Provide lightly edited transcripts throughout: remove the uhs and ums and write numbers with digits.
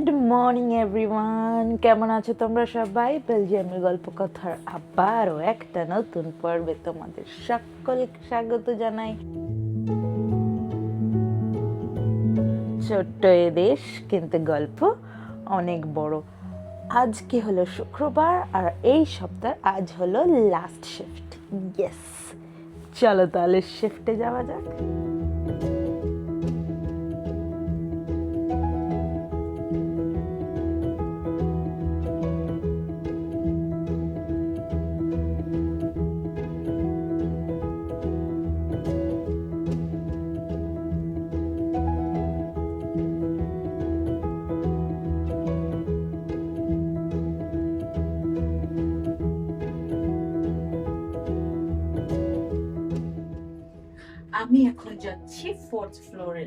Good morning everyone, কেমন আছো তোমরা সবাই? বেলজিয়ামের গল্প কথার আবারও একটা নতুন পর্বে তোমাদের সকলকে স্বাগত জানাই। ছোট্ট এ দেশ কিন্তু গল্প অনেক বড়। আজকে হলো শুক্রবার আর এই সপ্তাহ আজ হলো লাস্ট শিফট। ইয়েস, চলো তাহলে শিফটে যাওয়া যাক। আমি এখন যাচ্ছি ফোর্থ ফ্লোরে,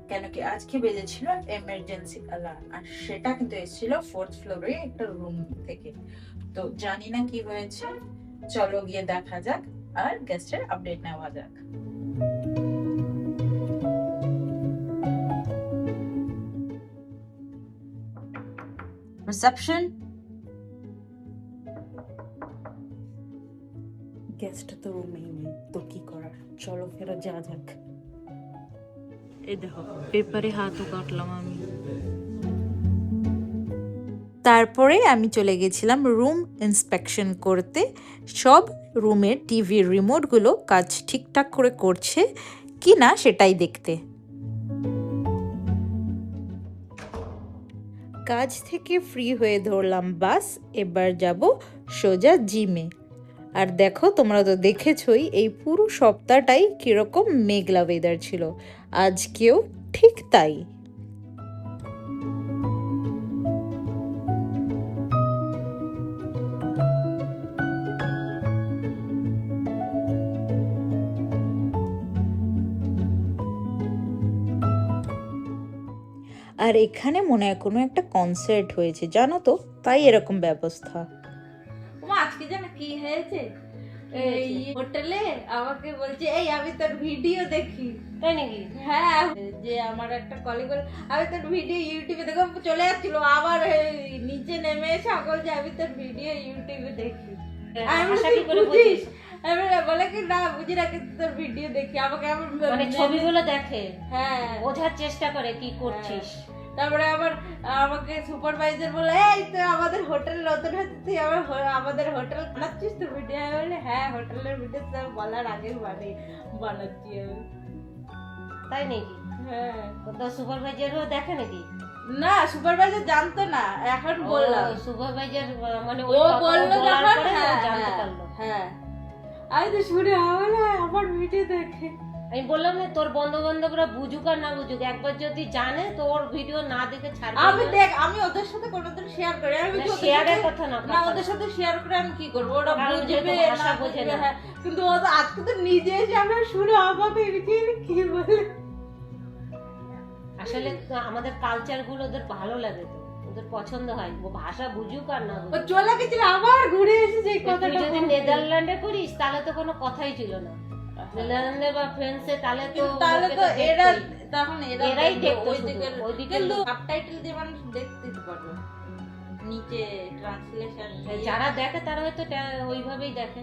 কেন কি আজকে বেজেছিল এমার্জেন্সি অ্যালার্ম, আর সেটা কিন্তু এসেছিল ফোর্থ ফ্লোরে একটা রুম থেকে। তো জানি না কি হয়েছে, চলো গিয়ে দেখা যাক আর গেস্টের আপডেট নেওয়া যাক। রিসেপশন, গেস্ট তো রুমেই নেই, তো কি করার, চলো ফেরত যাওয়া যাক। এই দেখো পেপারে হাতও কাটলাম আমি। তারপরে আমি চলে গেছিলাম রুম ইন্সপেকশন করতে। সব রুমের টিভির রিমোটগুলো কাজ ঠিকঠাক করে করছে কি না সেটাই দেখতে। কাজ থেকে ফ্রি হয়ে ধরলাম বাস, এবার যাব সোজা জিমে। আর দেখো, তোমরা তো দেখেছই এই পুরো সপ্তাহটাই কিরকম মেঘলা ওয়েদার ছিল, আজকেও ঠিক তাই। আর এখানে মনে হয় কোনো একটা কনসার্ট হয়েছে, জানো তো, তাই এরকম ব্যবস্থা। আজকে জানো কি হয়েছে? এই হোটেলে আমাকে বলছে, এই আমি তোর ভিডিও দেখি। তাই নাকি? হ্যাঁ, যে আমার একটা কলিগ বলে আমি তোর ভিডিও ইউটিউবে দেখো, চলে যাচ্ছিল আবার নিচে নেমে এসে বলছে আমি তোর ভিডিও ইউটিউবে দেখি। আমি বুঝিস, আমি বলে কি না বুঝি না, কিন্তু তোর ভিডিও দেখি। আমাকে মানে ছবিগুলো দেখে, হ্যাঁ, বোঝার চেষ্টা করে কি করছিস। তারপরে আবার আমাকে সুপারভাইজার বলে, এই তো আমাদের হোটেল নতুন হচ্ছে, তুই আমাদের হোটেল বানাচ্ছিস তো ভিডিও? আমি বলি হ্যাঁ, হোটেলের ভিডিও তো বলার আগেই বানাচ্ছি আমি। তাই নাকি? হ্যাঁ, তো সুপারভাইজারও দেখে নাকি? না, সুপারভাইজার জানতো না, এখন বললাম। সুপারভাইজার মানে ও বললো যখন, জানতে পারলো। হ্যাঁ, আমি তো শুনে আমার ভিডিও দেখে। আমি বললাম না, তোর বন্ধু বান্ধবরা বুঝুক আর না বুঝুক, একবার যদি জানে তোর ভিডিও না দেখে ছাড়বে। আমি ওদের সাথে কোনোদিন শেয়ার করি, আমি শেয়ারের কথা না, ওদের সাথে শেয়ার করে আমি কি করবো, ওরা বুঝবে ভাষা বোঝে না। কিন্তু ও তো আজকে তো নিজে এসে আমার শুনে আমাকে কি বলে। আসলে আমাদের কালচার গুলো ওদের ভালো লাগে, তো ওদের পছন্দ হয়, ও ভাষা বুঝুক আর না ও বুঝুক। চলে গেছিল, আবার ঘুরে এসেছে এই তুই কথাটা। যদি নেদারল্যান্ডে করিস তাহলে তো কোনো কথাই ছিল না, নেদারল্যান্ডে বা ফ্রান্সে, তাহলে তো এরা তখন এরাই দেখতো, ওইদিকে কিন্তু সাবটাইটেল দিয়ে মানুষ দেখতে পারবে, নিচে ট্রান্সলেশন যারা দেখে তারা হয়তো ওইভাবেই দেখে,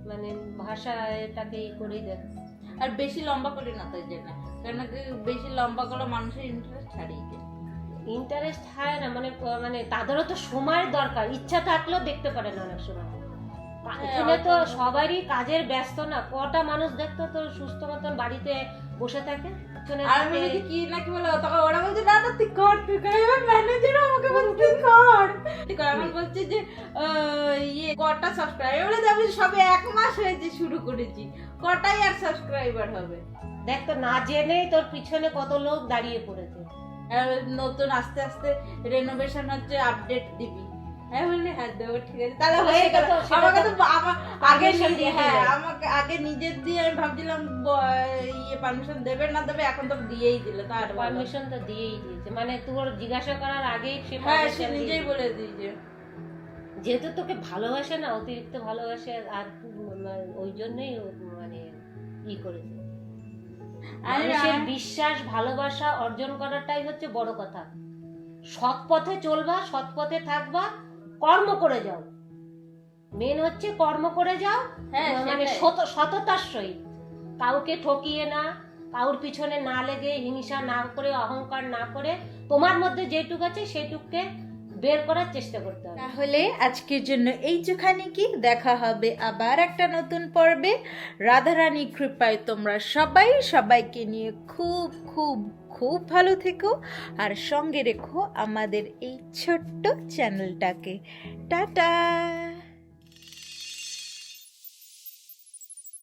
মানে ভাষাটাকে করেই দেখে। আর বেশি লম্বা করি না তাই জন্য, কারণ বেশি লম্বা করে মানুষের ইন্টারেস্ট হারিয়ে যায়। ইন্টারেস্ট হয় না, মানে মানে তাদেরও তো সময়ের দরকার, ইচ্ছা থাকলেও দেখতে পারে না অনেক সময়। এখানে তো সবারই কাজের ব্যস্ত না, কটা মানুষ দেখতো তো সুস্থ মতন বাড়িতে বসে থাকে। আর বলি কি নাকি বলে, তখন ওরা বলছে না না তুই কর, তুই কর। এবার ম্যানেজার আমাকে বলছে তুই কর, আমার বলছে যে ইয়ে কটা সাবস্ক্রাইবার, বলে আমি সবে 1 মাস হয়েছে শুরু করেছি, কটাই আর সাবস্ক্রাইবার হবে। দেখ তো, না জেনেই তোর পিছনে কত লোক দাঁড়িয়ে পড়েছে। আর নতুন আস্তে আস্তে রেনোভেশন হচ্ছে, আপডেট দিবি। হ্যাঁ বললি হ্যাঁ দেবো, ঠিক আছে, তাহলে হয়ে গেল। আমাকে তো আগে আমাকে আগে নিজের দিয়ে আমি ভাবছিলাম ইয়ে পারমিশন দেবে না দেবে, এখন তো দিয়েই দিল। তার পারমিশন তো দিয়েই দিয়েছে, মানে তোর জিজ্ঞাসা করার আগেই সে নিজেই বলে দিয়েছে, যেহেতু তোকে ভালোবাসে না, অতিরিক্ত ভালোবাসে, আর ওই জন্যই মানে ই করেছে। মানুষের বিশ্বাস ভালোবাসা অর্জন করাটাই হচ্ছে বড় কথা। সৎ পথে চলবা, সৎ পথে থাকবা, কর্ম করে যাও। মেন হচ্ছে কর্ম করে যাও, হ্যাঁ, মানে সেটাই। সততার সহিত, কাউকে ঠকিয়ে না, কাউর পিছনে না লেগে, হিংসা না করে, অহংকার না করে, তোমার মধ্যে যেটুক আছে সেটুককে বের করার চেষ্টা করতে হবে। তাহলে আজকের জন্য এইটুখানি, কি দেখা হবে আবার একটা নতুন পর্বে। রাধারানী কৃপায় তোমরা সবাই সবাইকে নিয়ে খুব খুব খুব ভালো থেকো, আর সঙ্গে রেখো আমাদের এই ছোট্ট চ্যানেলটাকে। টাটা।